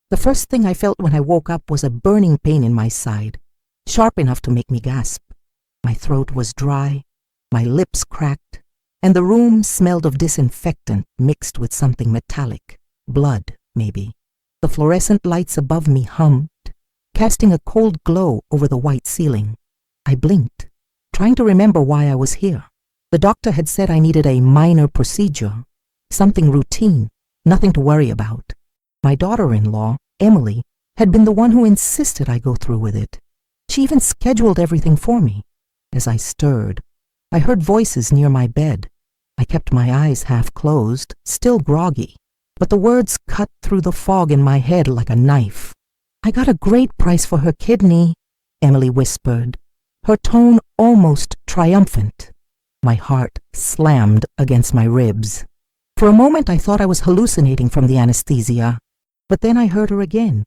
The first thing I felt when I woke up was a burning pain in my side, sharp enough to make me gasp. My throat was dry, my lips cracked, and the room smelled of disinfectant mixed with something metallic, blood, maybe. The fluorescent lights above me hummed, casting a cold glow over the white ceiling. I blinked, trying to remember why I was here. The doctor had said I needed a minor procedure, something routine, nothing to worry about. My daughter-in-law, Emily, had been the one who insisted I go through with it. She even scheduled everything for me. As I stirred, I heard voices near my bed. I kept my eyes half closed, still groggy, but the words cut through the fog in my head like a knife. "I got a great price for her kidney," Emily whispered, her tone almost triumphant. My heart slammed against my ribs. For a moment I thought I was hallucinating from the anesthesia, but then I heard her again,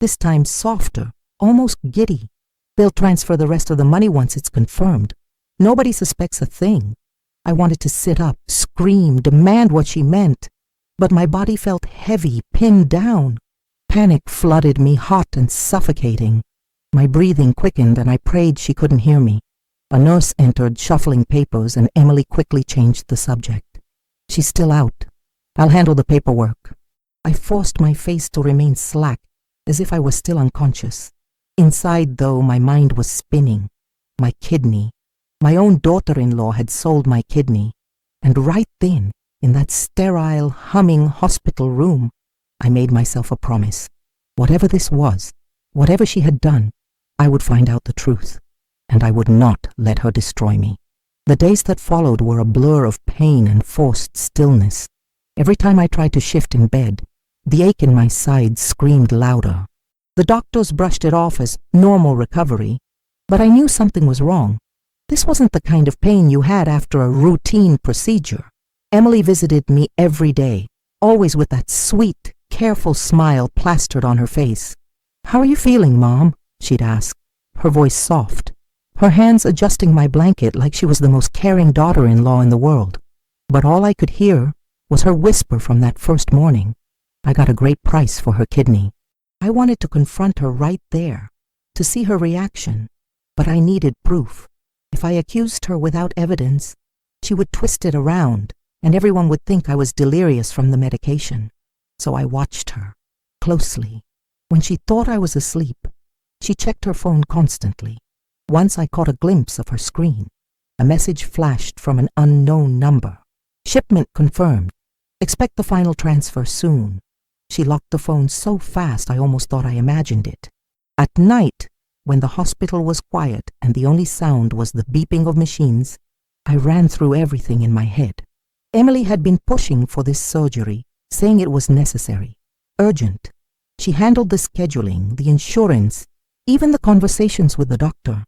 this time softer, almost giddy. "They'll transfer the rest of the money once it's confirmed. Nobody suspects a thing." I wanted to sit up, scream, demand what she meant, but my body felt heavy, pinned down. Panic flooded me, hot and suffocating. My breathing quickened and I prayed she couldn't hear me. A nurse entered, shuffling papers, and Emily quickly changed the subject. "She's still out. I'll handle the paperwork." I forced my face to remain slack, as if I was still unconscious. Inside, though, my mind was spinning. My kidney. My own daughter-in-law had sold my kidney. And right then, in that sterile, humming hospital room, I made myself a promise. Whatever this was, whatever she had done, I would find out the truth, and I would not let her destroy me. The days that followed were a blur of pain and forced stillness. Every time I tried to shift in bed, the ache in my side screamed louder. The doctors brushed it off as normal recovery, but I knew something was wrong. This wasn't the kind of pain you had after a routine procedure. Emily visited me every day, always with that sweet, careful smile plastered on her face. "How are you feeling, Mom?" she'd ask, her voice soft, her hands adjusting my blanket like she was the most caring daughter-in-law in the world. But all I could hear was her whisper from that first morning. I got a great price for her kidney. I wanted to confront her right there, to see her reaction, but I needed proof. If I accused her without evidence, she would twist it around, and everyone would think I was delirious from the medication. So I watched her, closely. When she thought I was asleep, she checked her phone constantly. Once I caught a glimpse of her screen. A message flashed from an unknown number. "Shipment confirmed. Expect the final transfer soon." She locked the phone so fast I almost thought I imagined it. At night, when the hospital was quiet and the only sound was the beeping of machines, I ran through everything in my head. Emily had been pushing for this surgery, saying it was necessary, urgent. She handled the scheduling, the insurance, even the conversations with the doctor.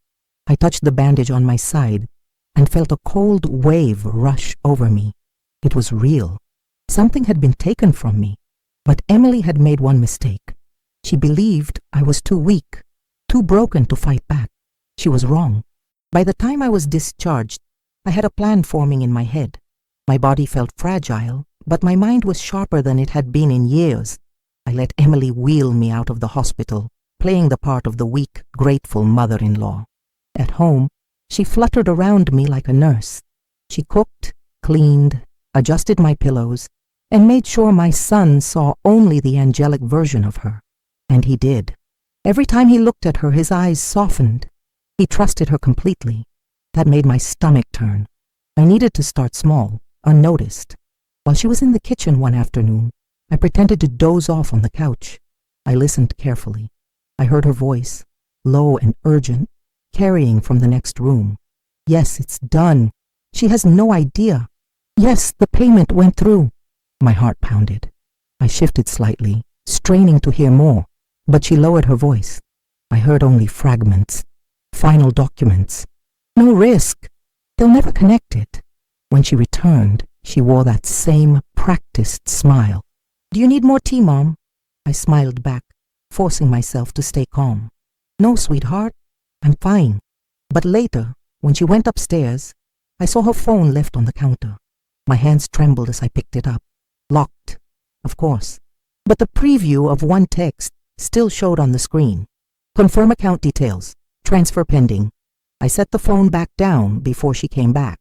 I touched the bandage on my side and felt a cold wave rush over me. It was real. Something had been taken from me. But Emily had made one mistake. She believed I was too weak, too broken to fight back. She was wrong. By the time I was discharged, I had a plan forming in my head. My body felt fragile, but my mind was sharper than it had been in years. I let Emily wheel me out of the hospital, playing the part of the weak, grateful mother-in-law. At home, she fluttered around me like a nurse. She cooked, cleaned, adjusted my pillows, and made sure my son saw only the angelic version of her. And he did. Every time he looked at her, his eyes softened. He trusted her completely. That made my stomach turn. I needed to start small, unnoticed. While she was in the kitchen one afternoon, I pretended to doze off on the couch. I listened carefully. I heard her voice, low and urgent, carrying from the next room. "Yes, it's done. She has no idea. Yes, the payment went through." My heart pounded. I shifted slightly, straining to hear more, but she lowered her voice. I heard only fragments, final documents. "No risk. They'll never connect it." When she returned, she wore that same practiced smile. "Do you need more tea, Mom?" I smiled back, forcing myself to stay calm. "No, sweetheart. I'm fine." But later, when she went upstairs, I saw her phone left on the counter. My hands trembled as I picked it up. Locked, of course. But the preview of one text still showed on the screen. Confirm account details. Transfer pending. I set the phone back down before she came back.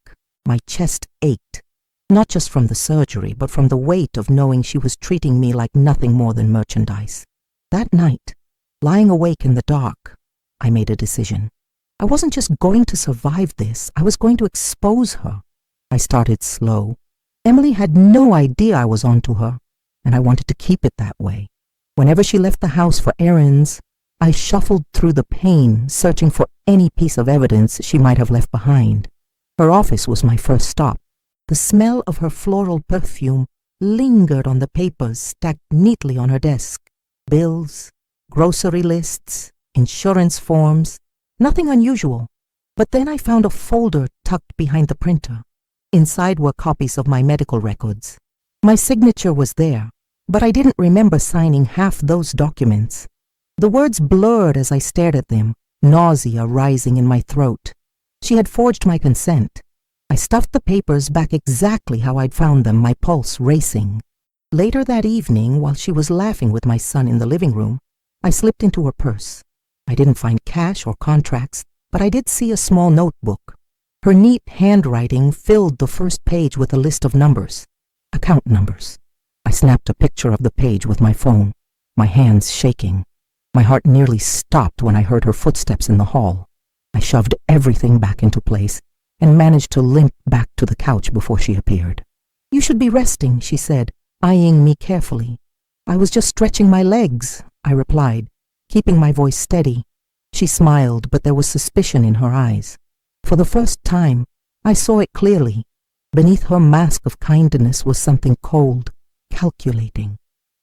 My chest ached, not just from the surgery, but from the weight of knowing she was treating me like nothing more than merchandise. That night, lying awake in the dark, I made a decision. I wasn't just going to survive this, I was going to expose her. I started slow. Emily had no idea I was onto her, and I wanted to keep it that way. Whenever she left the house for errands, I shuffled through the pain, searching for any piece of evidence she might have left behind. Her office was my first stop. The smell of her floral perfume lingered on the papers stacked neatly on her desk. Bills, grocery lists, insurance forms, nothing unusual. But then I found a folder tucked behind the printer. Inside were copies of my medical records. My signature was there, but I didn't remember signing half those documents. The words blurred as I stared at them, nausea rising in my throat. She had forged my consent. I stuffed the papers back exactly how I'd found them, my pulse racing. Later that evening, while she was laughing with my son in the living room, I slipped into her purse. I didn't find cash or contracts, but I did see a small notebook. Her neat handwriting filled the first page with a list of numbers, account numbers. I snapped a picture of the page with my phone, my hands shaking. My heart nearly stopped when I heard her footsteps in the hall. I shoved everything back into place and managed to limp back to the couch before she appeared. "You should be resting," she said, eyeing me carefully. "I was just stretching my legs," I replied, keeping my voice steady. She smiled, but there was suspicion in her eyes. For the first time, I saw it clearly. Beneath her mask of kindness was something cold, calculating.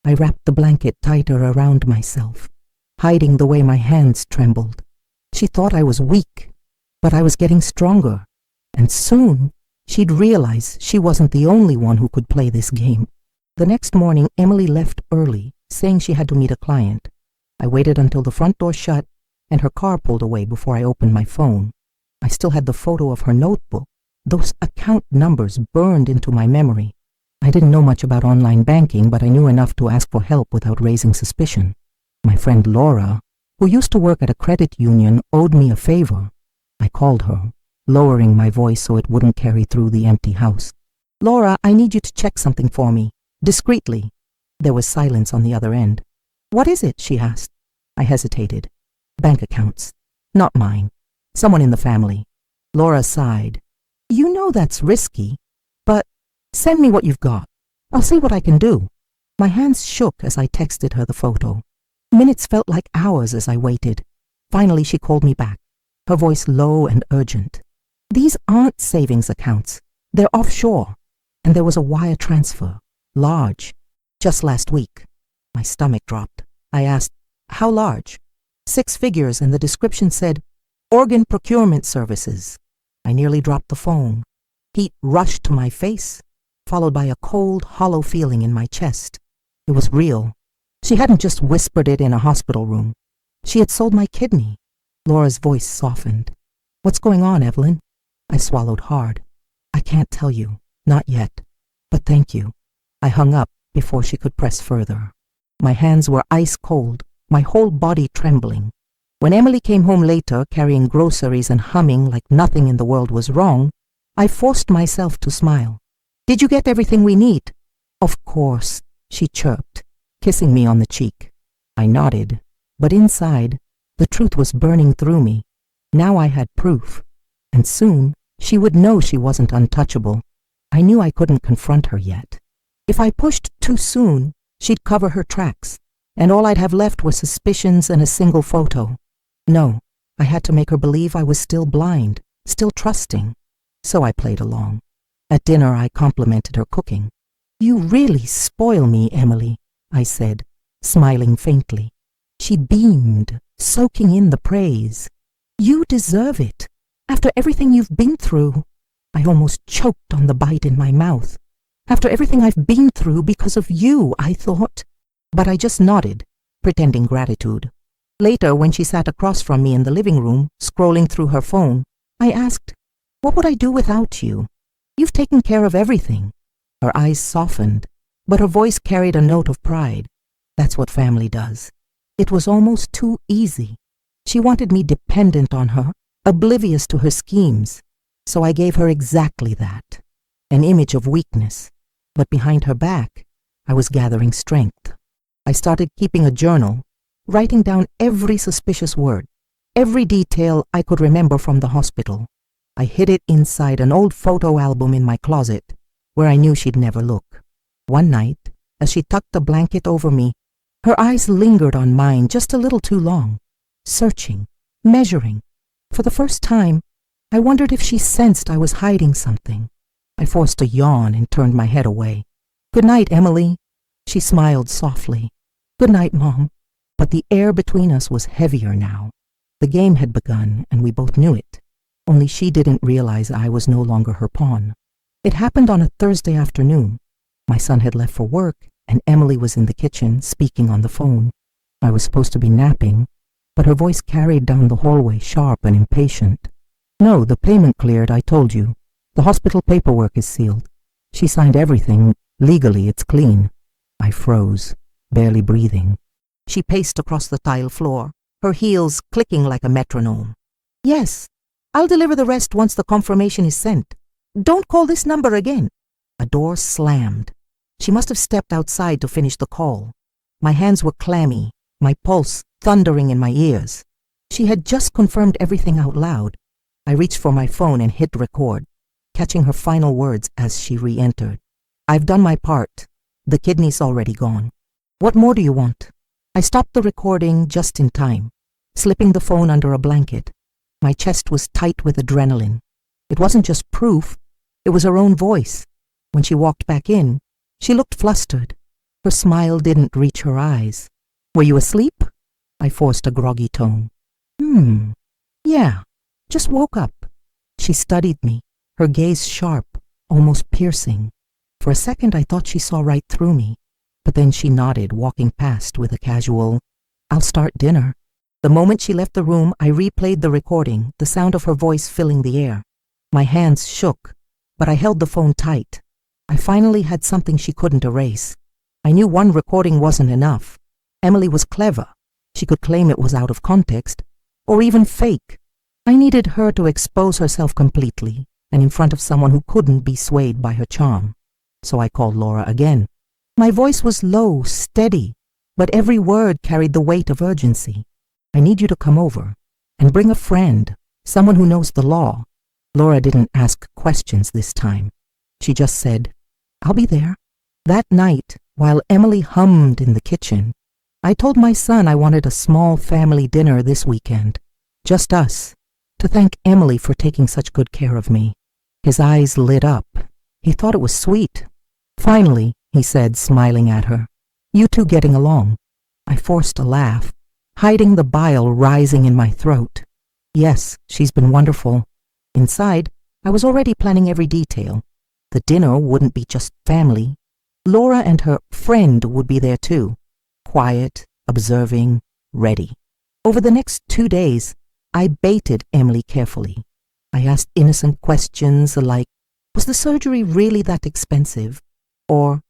I wrapped the blanket tighter around myself, hiding the way my hands trembled. She thought I was weak, but I was getting stronger, and soon she'd realize she wasn't the only one who could play this game. The next morning, Emily left early, saying she had to meet a client. I waited until the front door shut and her car pulled away before I opened my phone. I still had the photo of her notebook. Those account numbers burned into my memory. I didn't know much about online banking, but I knew enough to ask for help without raising suspicion. My friend Laura, who used to work at a credit union, owed me a favor. I called her, lowering my voice so it wouldn't carry through the empty house. "Laura, I need you to check something for me, discreetly." There was silence on the other end. "What is it?" she asked. I hesitated. "Bank accounts. Not mine. Someone in the family." Laura sighed. "You know that's risky, but send me what you've got. I'll see what I can do." My hands shook as I texted her the photo. Minutes felt like hours as I waited. Finally, she called me back, her voice low and urgent. "These aren't savings accounts. They're offshore." And there was a wire transfer, large, just last week. My stomach dropped. I asked, "How large?" 6 figures, and the description said, "Organ procurement services." I nearly dropped the phone. Heat rushed to my face, followed by a cold, hollow feeling in my chest. It was real. She hadn't just whispered it in a hospital room. She had sold my kidney. Laura's voice softened. "What's going on, Evelyn?" I swallowed hard. "I can't tell you. Not yet. But thank you." I hung up before she could press further. My hands were ice cold, my whole body trembling. When Emily came home later, carrying groceries and humming like nothing in the world was wrong, I forced myself to smile. "Did you get everything we need?" "Of course," she chirped, kissing me on the cheek. I nodded, but inside, the truth was burning through me. Now I had proof, and soon she would know she wasn't untouchable. I knew I couldn't confront her yet. If I pushed too soon, she'd cover her tracks, and all I'd have left were suspicions and a single photo. No, I had to make her believe I was still blind, still trusting. So I played along. At dinner, I complimented her cooking. "You really spoil me, Emily," I said, smiling faintly. She beamed, soaking in the praise. "You deserve it. After everything you've been through." I almost choked on the bite in my mouth. "After everything I've been through because of you," I thought. But I just nodded, pretending gratitude. Later, when she sat across from me in the living room, scrolling through her phone, I asked, "What would I do without you? You've taken care of everything." Her eyes softened, but her voice carried a note of pride. That's what family does. It was almost too easy. She wanted me dependent on her, oblivious to her schemes. So I gave her exactly that, an image of weakness. But behind her back, I was gathering strength. I started keeping a journal, writing down every suspicious word, every detail I could remember from the hospital. I hid it inside an old photo album in my closet, where I knew she'd never look. One night, as she tucked a blanket over me, her eyes lingered on mine just a little too long, searching, measuring. For the first time, I wondered if she sensed I was hiding something. I forced a yawn and turned my head away. "Good night, Emily." She smiled softly. "Good night, Mom." But the air between us was heavier now. The game had begun, and we both knew it. Only she didn't realize I was no longer her pawn. It happened on a Thursday afternoon. My son had left for work, and Emily was in the kitchen, speaking on the phone. I was supposed to be napping, but her voice carried down the hallway, sharp and impatient. "No, the payment cleared, I told you. The hospital paperwork is sealed. She signed everything. Legally, it's clean." I froze, barely breathing. She paced across the tile floor, her heels clicking like a metronome. "Yes, I'll deliver the rest once the confirmation is sent. Don't call this number again." A door slammed. She must have stepped outside to finish the call. My hands were clammy, my pulse thundering in my ears. She had just confirmed everything out loud. I reached for my phone and hit record, catching her final words as she re-entered. "I've done my part. The kidney's already gone. What more do you want?" I stopped the recording just in time, slipping the phone under a blanket. My chest was tight with adrenaline. It wasn't just proof, it was her own voice. When she walked back in, she looked flustered. Her smile didn't reach her eyes. "Were you asleep?" I forced a groggy tone. Yeah, just woke up." She studied me, her gaze sharp, almost piercing. For a second I thought she saw right through me, but then she nodded, walking past with a casual, "I'll start dinner." The moment she left the room, I replayed the recording, the sound of her voice filling the air. My hands shook, but I held the phone tight. I finally had something she couldn't erase. I knew one recording wasn't enough. Emily was clever. She could claim it was out of context, or even fake. I needed her to expose herself completely, and in front of someone who couldn't be swayed by her charm. So I called Laura again. My voice was low, steady, but every word carried the weight of urgency. "I need you to come over, and bring a friend, someone who knows the law." Laura didn't ask questions this time. She just said, "I'll be there." That night, while Emily hummed in the kitchen, I told my son I wanted a small family dinner this weekend, just us, to thank Emily for taking such good care of me. His eyes lit up. He thought it was sweet. "Finally," he said, smiling at her. "You two getting along?" I forced a laugh, hiding the bile rising in my throat. "Yes, she's been wonderful." Inside, I was already planning every detail. The dinner wouldn't be just family. Laura and her friend would be there too. Quiet, observing, ready. Over the next 2 days, I baited Emily carefully. I asked innocent questions like, "Was the surgery really that expensive?" Or,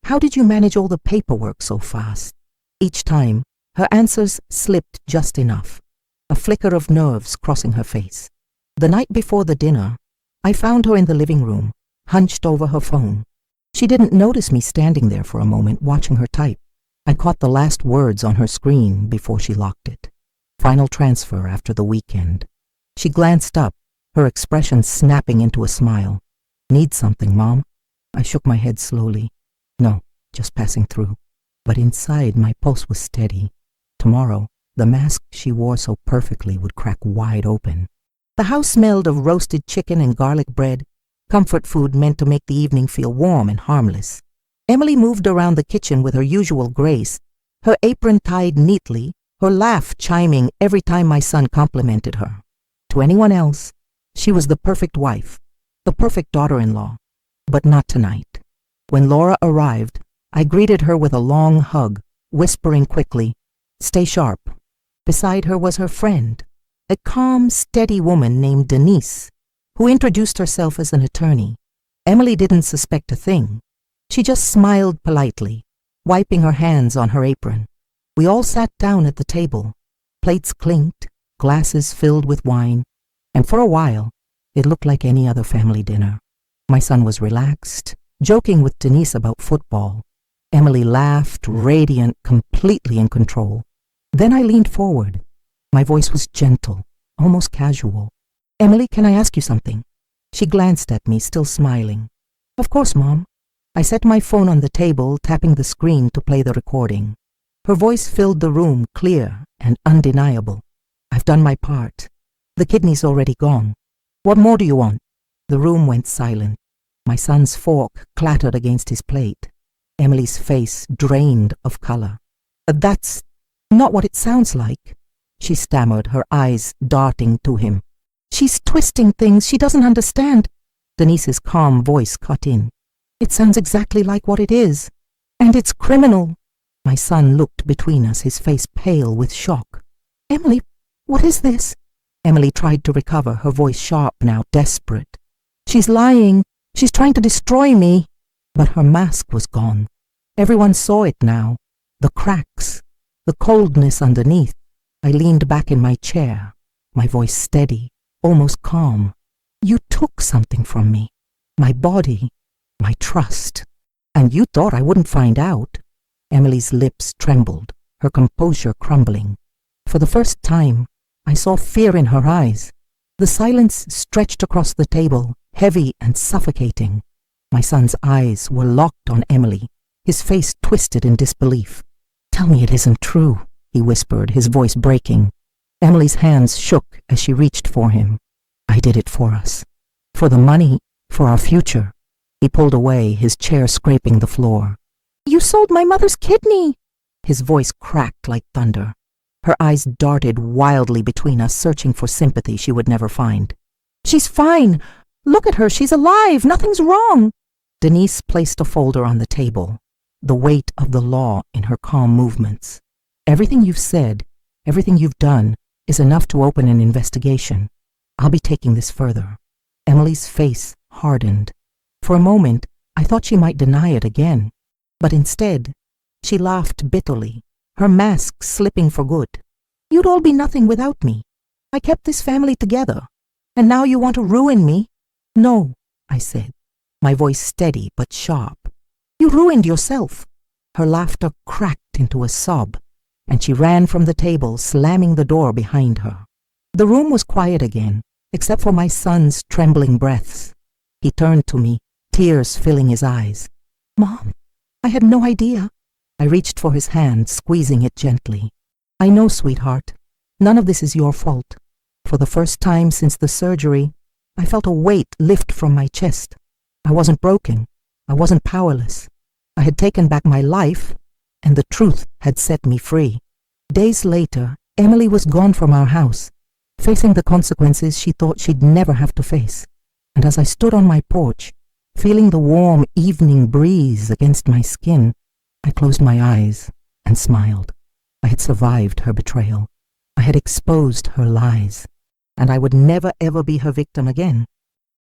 "How did you manage all the paperwork so fast?" Each time, her answers slipped just enough, a flicker of nerves crossing her face. The night before the dinner, I found her in the living room, hunched over her phone. She didn't notice me standing there for a moment, watching her type. I caught the last words on her screen before she locked it. "Final transfer after the weekend." She glanced up, her expression snapping into a smile. "Need something, Mom?" I shook my head slowly. "No, just passing through." But inside, my pulse was steady. Tomorrow, the mask she wore so perfectly would crack wide open. The house smelled of roasted chicken and garlic bread, comfort food meant to make the evening feel warm and harmless. Emily moved around the kitchen with her usual grace, her apron tied neatly, her laugh chiming every time my son complimented her. To anyone else, she was the perfect wife, the perfect daughter-in-law, but not tonight. When Laura arrived, I greeted her with a long hug, whispering quickly, "Stay sharp." Beside her was her friend, a calm, steady woman named Denise, who introduced herself as an attorney. Emily didn't suspect a thing. She just smiled politely, wiping her hands on her apron. We all sat down at the table. Plates clinked, glasses filled with wine, and for a while, it looked like any other family dinner. My son was relaxed, joking with Denise about football. Emily laughed, radiant, completely in control. Then I leaned forward. My voice was gentle, almost casual. "Emily, can I ask you something?" She glanced at me, still smiling. "Of course, Mom." I set my phone on the table, tapping the screen to play the recording. Her voice filled the room, clear and undeniable. "I've done my part. The kidney's already gone. What more do you want?" The room went silent. My son's fork clattered against his plate. Emily's face drained of color. "That's not what it sounds like," she stammered, her eyes darting to him. "She's twisting things. She doesn't understand." Denise's calm voice cut in. "It sounds exactly like what it is. And it's criminal." My son looked between us, his face pale with shock. "Emily, what is this?" Emily tried to recover, her voice sharp now, desperate. "She's lying. She's trying to destroy me." But her mask was gone. Everyone saw it now. The cracks, the coldness underneath. I leaned back in my chair, my voice steady, almost calm. "You took something from me. My body, my trust. And you thought I wouldn't find out." Emily's lips trembled, her composure crumbling. For the first time, I saw fear in her eyes. The silence stretched across the table, heavy and suffocating. My son's eyes were locked on Emily, his face twisted in disbelief. "Tell me it isn't true," he whispered, his voice breaking. Emily's hands shook as she reached for him. "I did it for us. For the money, for our future." He pulled away, his chair scraping the floor. "You sold my mother's kidney!" His voice cracked like thunder. Her eyes darted wildly between us, searching for sympathy she would never find. "She's fine. Look at her. She's alive. Nothing's wrong." Denise placed a folder on the table, the weight of the law in her calm movements. "Everything you've said, everything you've done, is enough to open an investigation. I'll be taking this further." Emily's face hardened. For a moment, I thought she might deny it again. But instead, she laughed bitterly, her mask slipping for good. "You'd all be nothing without me. I kept this family together. And now you want to ruin me?" "No," I said, my voice steady but sharp. "You ruined yourself." Her laughter cracked into a sob, and she ran from the table, slamming the door behind her. The room was quiet again, except for my son's trembling breaths. He turned to me, tears filling his eyes. "Mom, I had no idea." I reached for his hand, squeezing it gently. "I know, sweetheart. None of this is your fault." For the first time since the surgery, I felt a weight lift from my chest. I wasn't broken. I wasn't powerless. I had taken back my life, and the truth had set me free. Days later, Emily was gone from our house, facing the consequences she thought she'd never have to face. And as I stood on my porch, feeling the warm evening breeze against my skin, I closed my eyes and smiled. I had survived her betrayal. I had exposed her lies, and I would never ever be her victim again.